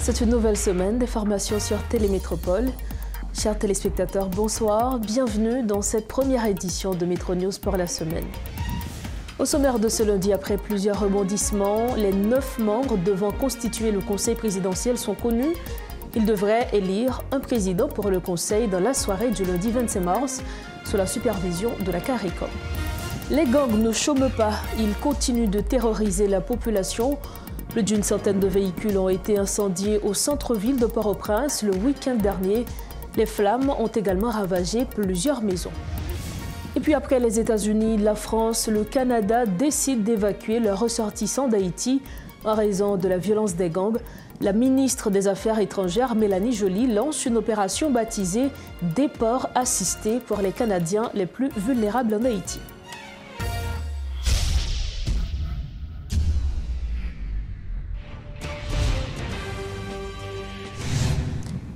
C'est une nouvelle semaine des formations sur Télémétropole. Chers téléspectateurs, bonsoir. Bienvenue dans cette première édition de Métro News pour la semaine. Au sommaire de ce lundi, après plusieurs rebondissements, les 9 membres devant constituer le Conseil présidentiel sont connus. Ils devraient élire un président pour le Conseil dans la soirée du lundi 25 mars, sous la supervision de la CARICOM. Les gangs ne chôment pas. Ils continuent de terroriser la population. Plus d'une centaine de véhicules ont été incendiés au centre-ville de Port-au-Prince le week-end dernier. Les flammes ont également ravagé plusieurs maisons. Et puis après les États-Unis, la France, le Canada décident d'évacuer leurs ressortissants d'Haïti en raison de la violence des gangs. La ministre des Affaires étrangères, Mélanie Joly, lance une opération baptisée « Déport assisté » pour les Canadiens les plus vulnérables en Haïti.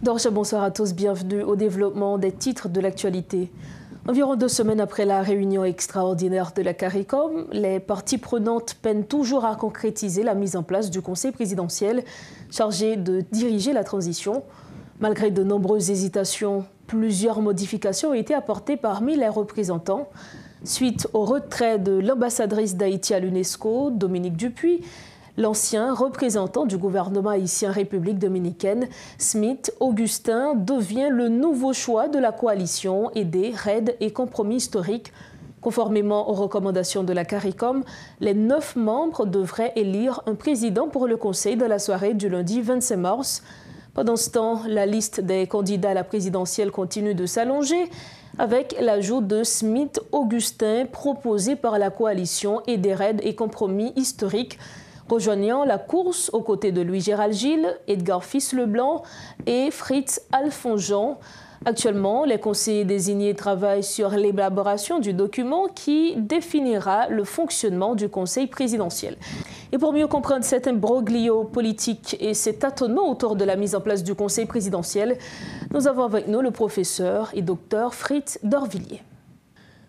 Donc, bonsoir à tous, bienvenue au développement des titres de l'actualité. Environ 2 semaines après la réunion extraordinaire de la CARICOM, les parties prenantes peinent toujours à concrétiser la mise en place du Conseil présidentiel chargé de diriger la transition. Malgré de nombreuses hésitations, plusieurs modifications ont été apportées parmi les représentants. Suite au retrait de l'ambassadrice d'Haïti à l'UNESCO, Dominique Dupuis, l'ancien représentant du gouvernement haïtien République dominicaine, Smith Augustin, devient le nouveau choix de la coalition aidée, RAID et compromis historique. Conformément aux recommandations de la CARICOM, les 9 membres devraient élire un président pour le Conseil de la soirée du lundi 25 mars. Pendant ce temps, la liste des candidats à la présidentielle continue de s'allonger, avec l'ajout de Smith Augustin proposé par la coalition aidée, RAID et compromis historique, rejoignant la course aux côtés de Louis-Gérald Gilles, Edgar Fils-Leblanc et Fritz Alfonjean. Actuellement, les conseillers désignés travaillent sur l'élaboration du document qui définira le fonctionnement du Conseil présidentiel. Et pour mieux comprendre cet imbroglio politique et cet tâtonnement autour de la mise en place du Conseil présidentiel, nous avons avec nous le professeur et docteur Fritz Dorvilliers.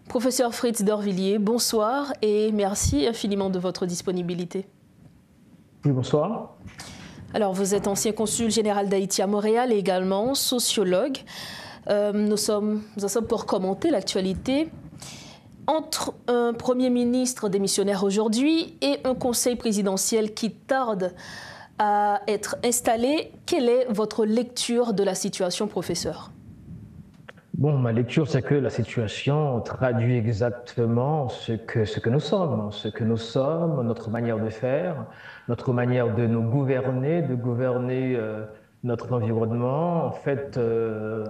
Professeur Fritz Dorvilliers, bonsoir et merci infiniment de votre disponibilité. Oui, bonsoir. Alors, vous êtes ancien consul général d'Haïti à Montréal et également sociologue. Nous sommes ensemble pour commenter l'actualité. Entre un Premier ministre démissionnaire aujourd'hui et un Conseil présidentiel qui tarde à être installé, quelle est votre lecture de la situation, professeur ? Bon, ma lecture, c'est que la situation traduit exactement ce que nous sommes, notre manière de faire, notre manière de nous gouverner, de gouverner notre environnement, en fait,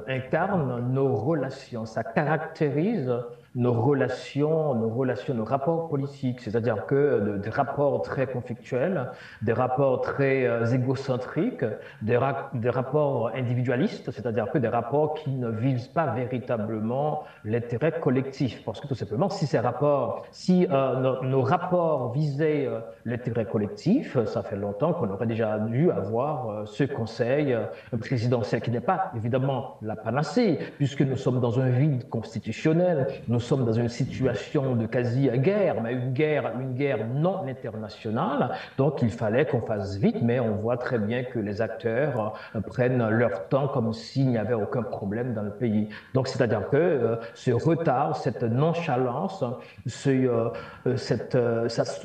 incarne nos relations. Ça caractérise nos relations, nos rapports politiques, c'est-à-dire que des rapports très conflictuels, des rapports très égocentriques, des rapports individualistes, c'est-à-dire que des rapports qui ne visent pas véritablement l'intérêt collectif. Parce que tout simplement, si nos rapports visaient l'intérêt collectif, ça fait longtemps qu'on aurait déjà dû avoir ce conseil présidentiel qui n'est pas évidemment la panacée, puisque nous sommes dans un vide constitutionnel, nous sommes dans une situation de quasi-guerre, mais une guerre non internationale, donc il fallait qu'on fasse vite, mais on voit très bien que les acteurs prennent leur temps comme s'il n'y avait aucun problème dans le pays. Donc c'est-à-dire que ce retard, cette nonchalance, tout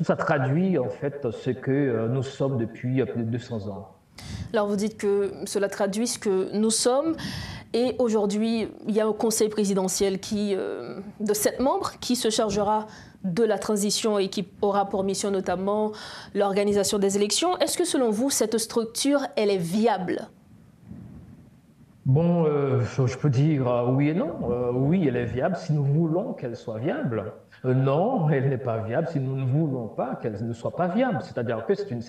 ça traduit en fait ce que nous sommes depuis plus de 200 ans. Alors vous dites que cela traduit ce que nous sommes. Et aujourd'hui, il y a un conseil présidentiel de 7 membres qui se chargera de la transition et qui aura pour mission notamment l'organisation des élections. Est-ce que selon vous, cette structure, elle est viable ? Bon, je peux dire oui et non. Oui, elle est viable si nous voulons qu'elle soit viable. Non, elle n'est pas viable si nous ne voulons pas qu'elle ne soit pas viable. C'est-à-dire que c'est une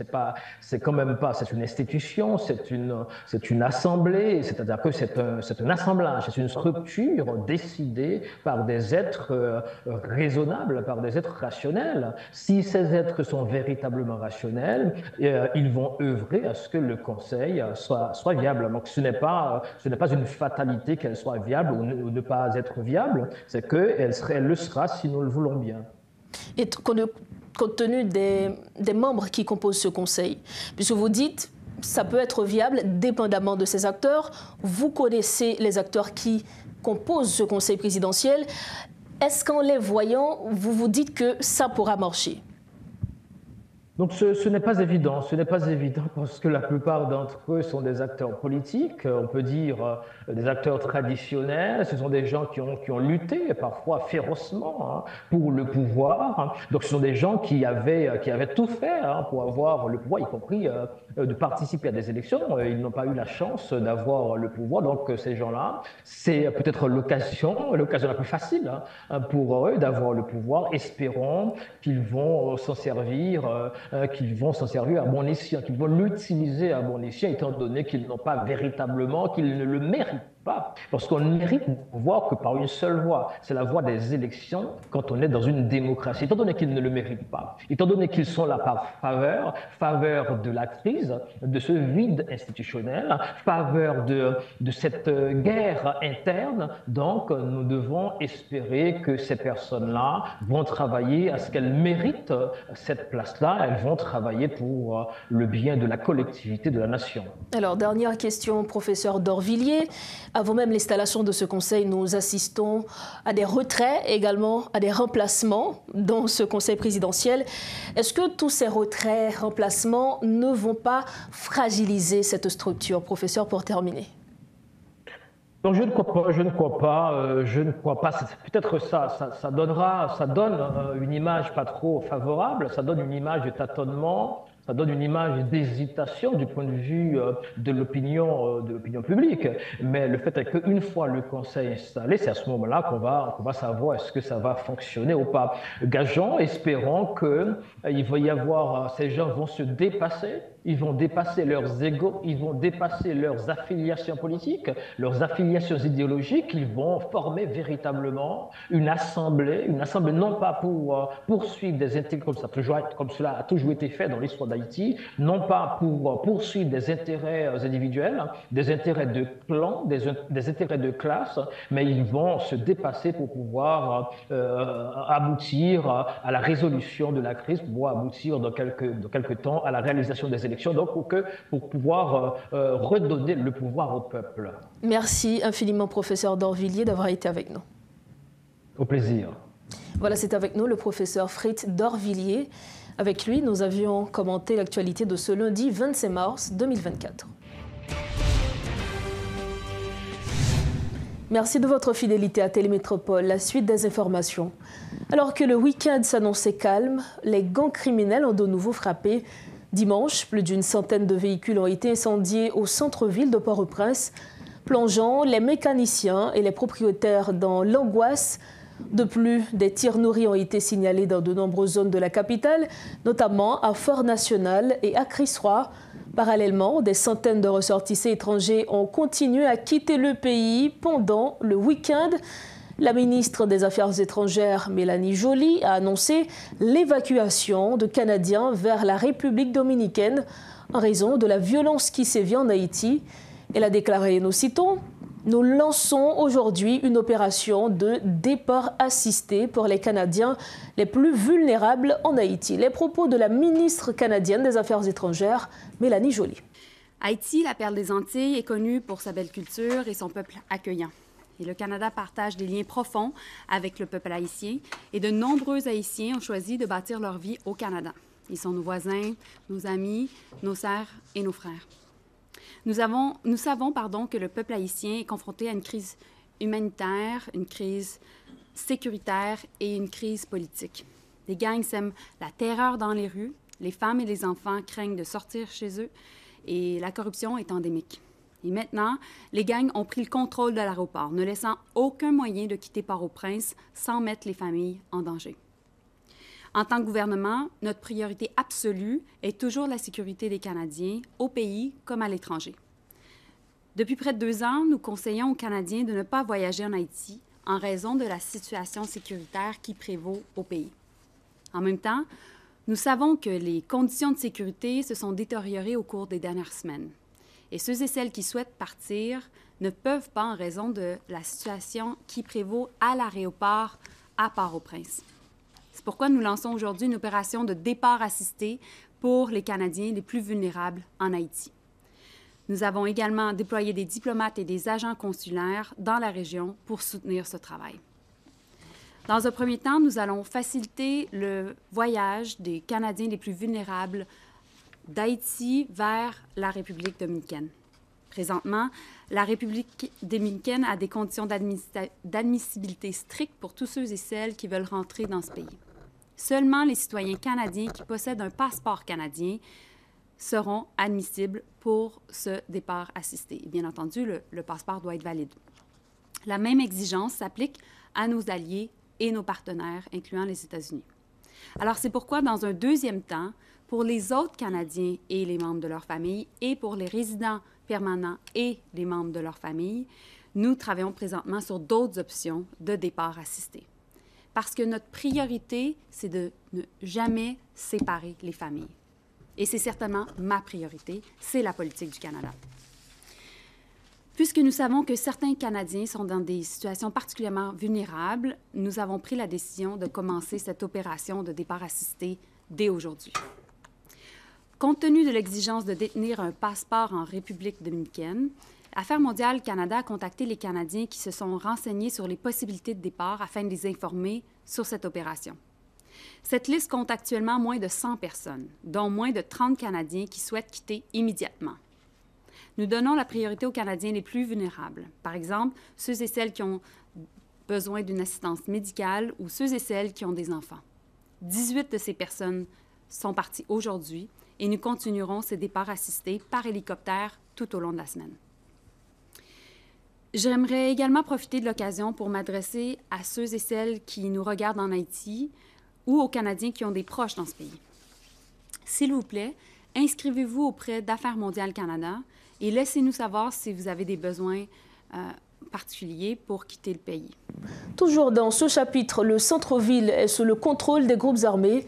institution, c'est une assemblée, c'est-à-dire que c'est un assemblage, c'est une structure décidée par des êtres raisonnables, par des êtres rationnels. Si ces êtres sont véritablement rationnels, ils vont œuvrer à ce que le Conseil soit viable. Donc ce n'est pas une fatalité qu'elle soit viable ou ne pas être viable, c'est qu'elle le sera si nous le voulons bien. Et compte tenu des membres qui composent ce conseil, puisque vous dites ça peut être viable dépendamment de ces acteurs. Vous connaissez les acteurs qui composent ce conseil présidentiel. Est-ce qu'en les voyant, vous vous dites que ça pourra marcher? Donc ce n'est pas évident, parce que la plupart d'entre eux sont des acteurs politiques, on peut dire des acteurs traditionnels, ce sont des gens qui ont lutté parfois férocement pour le pouvoir, donc ce sont des gens qui avaient tout fait pour avoir le pouvoir, y compris de participer à des élections, ils n'ont pas eu la chance d'avoir le pouvoir, donc ces gens-là, c'est peut-être l'occasion la plus facile pour eux d'avoir le pouvoir, espérons qu'ils vont s'en servir à bon escient, qu'ils vont l'utiliser à bon escient, étant donné qu'ils n'ont pas véritablement, qu'ils ne le méritent pas. Parce qu'on ne mérite le pouvoir que par une seule voie, c'est la voie des élections quand on est dans une démocratie. Étant donné qu'ils ne le méritent pas, étant donné qu'ils sont là par faveur de la crise, de ce vide institutionnel, faveur de cette guerre interne, donc nous devons espérer que ces personnes-là vont travailler à ce qu'elles méritent cette place-là, elles vont travailler pour le bien de la collectivité, de la nation. Alors, dernière question, professeur d'Orvilliers. Avant même l'installation de ce conseil, nous assistons à des retraits, également à des remplacements dans ce conseil présidentiel. Est-ce que tous ces retraits, remplacements ne vont pas fragiliser cette structure, professeur, pour terminer? Donc je ne crois pas. Peut-être ça donne une image pas trop favorable, ça donne une image de tâtonnement, ça donne une image d'hésitation du point de vue de l'opinion publique. Mais le fait est qu'une fois le conseil installé, c'est à ce moment-là qu'on va savoir est-ce que ça va fonctionner ou pas. Gageons, espérons qu'il va y avoir, ces gens vont se dépasser. Ils vont dépasser leurs égos, ils vont dépasser leurs affiliations politiques, leurs affiliations idéologiques, ils vont former véritablement une assemblée non pas pour poursuivre des intérêts comme cela a toujours été fait dans l'histoire d'Haïti, non pas pour poursuivre des intérêts individuels, des intérêts de clan, des intérêts de classe, mais ils vont se dépasser pour pouvoir aboutir à la résolution de la crise, pour pouvoir aboutir dans quelques temps à la réalisation des élections, donc pour pouvoir redonner le pouvoir au peuple. Merci infiniment, professeur d'Orvilliers, d'avoir été avec nous. Au plaisir. Voilà, c'est avec nous le professeur Fritz d'Orvilliers. Avec lui, nous avions commenté l'actualité de ce lundi 25 mars 2024. Merci de votre fidélité à Télémétropole. La suite des informations. Alors que le week-end s'annonçait calme, les gangs criminels ont de nouveau frappé. Dimanche, plus d'une centaine de véhicules ont été incendiés au centre-ville de Port-au-Prince, plongeant les mécaniciens et les propriétaires dans l'angoisse. De plus, des tirs nourris ont été signalés dans de nombreuses zones de la capitale, notamment à Fort-National et à Crisroy. Parallèlement, des centaines de ressortissants étrangers ont continué à quitter le pays pendant le week-end. La ministre des Affaires étrangères, Mélanie Joly, a annoncé l'évacuation de Canadiens vers la République dominicaine en raison de la violence qui sévit en Haïti. Elle a déclaré, nous citons, « Nous lançons aujourd'hui une opération de départ assisté pour les Canadiens les plus vulnérables en Haïti. » Les propos de la ministre canadienne des Affaires étrangères, Mélanie Joly. Haïti, la perle des Antilles, est connue pour sa belle culture et son peuple accueillant. Et le Canada partage des liens profonds avec le peuple haïtien et de nombreux Haïtiens ont choisi de bâtir leur vie au Canada. Ils sont nos voisins, nos amis, nos sœurs et nos frères. Nous savons que le peuple haïtien est confronté à une crise humanitaire, une crise sécuritaire et une crise politique. Les gangs sèment la terreur dans les rues, les femmes et les enfants craignent de sortir chez eux et la corruption est endémique. Et maintenant, les gangs ont pris le contrôle de l'aéroport, ne laissant aucun moyen de quitter Port-au-Prince sans mettre les familles en danger. En tant que gouvernement, notre priorité absolue est toujours la sécurité des Canadiens, au pays comme à l'étranger. Depuis près de 2 ans, nous conseillons aux Canadiens de ne pas voyager en Haïti en raison de la situation sécuritaire qui prévaut au pays. En même temps, nous savons que les conditions de sécurité se sont détériorées au cours des dernières semaines. Et ceux et celles qui souhaitent partir ne peuvent pas en raison de la situation qui prévaut à l'aéroport à Port-au-Prince. C'est pourquoi nous lançons aujourd'hui une opération de départ assisté pour les Canadiens les plus vulnérables en Haïti. Nous avons également déployé des diplomates et des agents consulaires dans la région pour soutenir ce travail. Dans un premier temps, nous allons faciliter le voyage des Canadiens les plus vulnérables d'Haïti vers la République dominicaine. Présentement, la République dominicaine a des conditions d'admissibilité strictes pour tous ceux et celles qui veulent rentrer dans ce pays. Seulement les citoyens canadiens qui possèdent un passeport canadien seront admissibles pour ce départ assisté. Et bien entendu, le passeport doit être valide. La même exigence s'applique à nos alliés et nos partenaires, incluant les États-Unis. Alors, c'est pourquoi, dans un deuxième temps, pour les autres Canadiens et les membres de leur famille, et pour les résidents permanents et les membres de leur famille, nous travaillons présentement sur d'autres options de départ assisté. Parce que notre priorité, c'est de ne jamais séparer les familles. Et c'est certainement ma priorité, c'est la politique du Canada. Puisque nous savons que certains Canadiens sont dans des situations particulièrement vulnérables, nous avons pris la décision de commencer cette opération de départ assisté dès aujourd'hui. Compte tenu de l'exigence de détenir un passeport en République dominicaine, Affaires mondiales Canada a contacté les Canadiens qui se sont renseignés sur les possibilités de départ afin de les informer sur cette opération. Cette liste compte actuellement moins de 100 personnes, dont moins de 30 Canadiens qui souhaitent quitter immédiatement. Nous donnons la priorité aux Canadiens les plus vulnérables, par exemple ceux et celles qui ont besoin d'une assistance médicale ou ceux et celles qui ont des enfants. 18 de ces personnes sont parties aujourd'hui et nous continuerons ces départs assistés par hélicoptère tout au long de la semaine. J'aimerais également profiter de l'occasion pour m'adresser à ceux et celles qui nous regardent en Haïti ou aux Canadiens qui ont des proches dans ce pays. S'il vous plaît, inscrivez-vous auprès d'Affaires mondiales Canada et laissez-nous savoir si vous avez des besoins particuliers pour quitter le pays. Toujours dans ce chapitre, le centre-ville est sous le contrôle des groupes armés.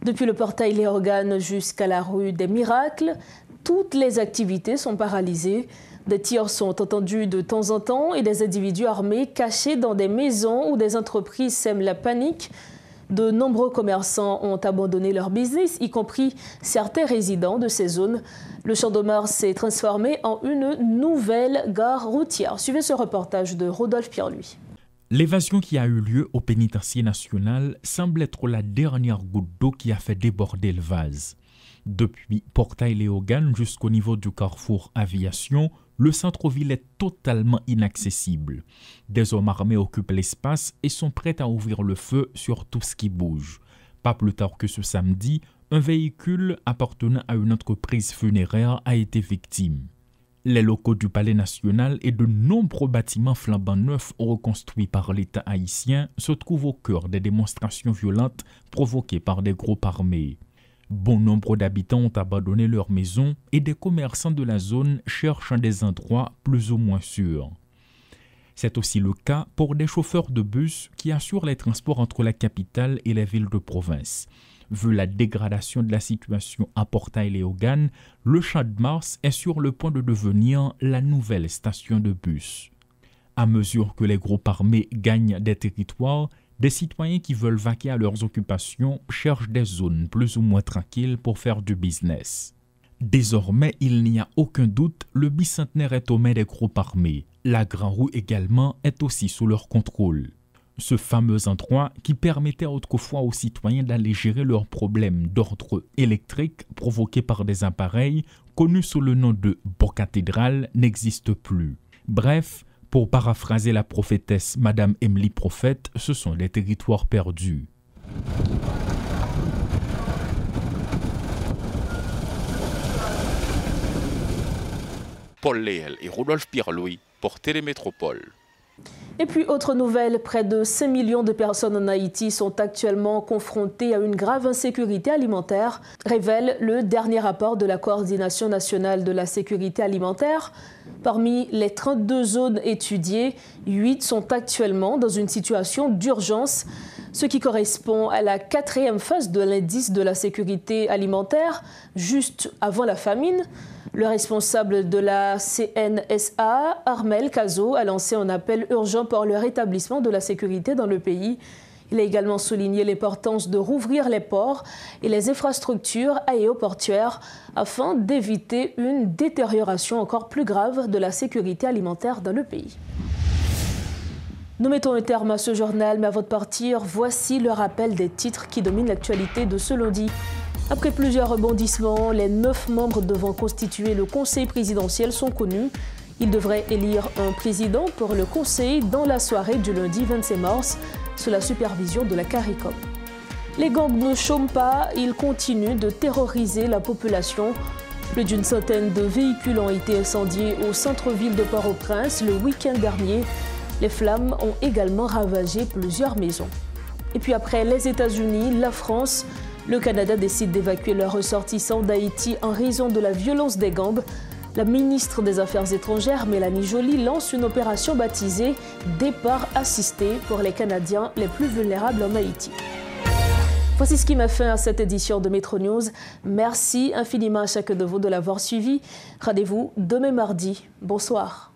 Depuis le portail Les Organes jusqu'à la rue des Miracles, toutes les activités sont paralysées. Des tirs sont entendus de temps en temps et des individus armés cachés dans des maisons ou des entreprises sèment la panique. De nombreux commerçants ont abandonné leur business, y compris certains résidents de ces zones. Le Champ de Mars s'est transformé en une nouvelle gare routière. Suivez ce reportage de Rodolphe Pierre-Louis. L'évasion qui a eu lieu au pénitencier national semble être la dernière goutte d'eau qui a fait déborder le vase. Depuis Portail Les Organes jusqu'au niveau du carrefour Aviation, le centre-ville est totalement inaccessible. Des hommes armés occupent l'espace et sont prêts à ouvrir le feu sur tout ce qui bouge. Pas plus tard que ce samedi, un véhicule appartenant à une entreprise funéraire a été victime. Les locaux du Palais national et de nombreux bâtiments flambant neufs reconstruits par l'État haïtien se trouvent au cœur des démonstrations violentes provoquées par des groupes armés. Bon nombre d'habitants ont abandonné leurs maisons et des commerçants de la zone cherchent des endroits plus ou moins sûrs. C'est aussi le cas pour des chauffeurs de bus qui assurent les transports entre la capitale et les villes de province. Vu la dégradation de la situation à Portail Les Organes, le Champ de Mars est sur le point de devenir la nouvelle station de bus. À mesure que les groupes armés gagnent des territoires, des citoyens qui veulent vaquer à leurs occupations cherchent des zones plus ou moins tranquilles pour faire du business. Désormais, il n'y a aucun doute, le bicentenaire est aux mains des groupes armés. La Grande Rue également est aussi sous leur contrôle. Ce fameux endroit qui permettait autrefois aux citoyens d'aller gérer leurs problèmes d'ordre électrique provoqués par des appareils connus sous le nom de Bocathédrale n'existe plus. Bref, pour paraphraser la prophétesse Madame Emily Prophète, ce sont des territoires perdus. Paul Léel et Rodolphe Pierre-Louis pour Télémétropole. Et puis, autre nouvelle, près de 5 millions de personnes en Haïti sont actuellement confrontées à une grave insécurité alimentaire, révèle le dernier rapport de la Coordination nationale de la sécurité alimentaire. Parmi les 32 zones étudiées, 8 sont actuellement dans une situation d'urgence, ce qui correspond à la 4e phase de l'indice de la sécurité alimentaire, juste avant la famine. Le responsable de la CNSA, Armel Cazo, a lancé un appel urgent pour le rétablissement de la sécurité dans le pays. Il a également souligné l'importance de rouvrir les ports et les infrastructures aéroportuaires afin d'éviter une détérioration encore plus grave de la sécurité alimentaire dans le pays. Nous mettons un terme à ce journal, mais avant de partir, voici le rappel des titres qui dominent l'actualité de ce lundi. Après plusieurs rebondissements, les 9 membres devant constituer le Conseil présidentiel sont connus. Ils devraient élire un président pour le Conseil dans la soirée du lundi 25 mars, sous la supervision de la CARICOM. Les gangs ne chôment pas, ils continuent de terroriser la population. Plus d'une centaine de véhicules ont été incendiés au centre-ville de Port-au-Prince le week-end dernier. Les flammes ont également ravagé plusieurs maisons. Et puis après les États-Unis, la France, le Canada décide d'évacuer leurs ressortissants d'Haïti en raison de la violence des gangs. La ministre des Affaires étrangères, Mélanie Joly, lance une opération baptisée « Départ assisté » pour les Canadiens les plus vulnérables en Haïti. Voici ce qui met fin à cette édition de Métro News. Merci infiniment à chacun de vous de l'avoir suivi. Rendez-vous demain mardi. Bonsoir.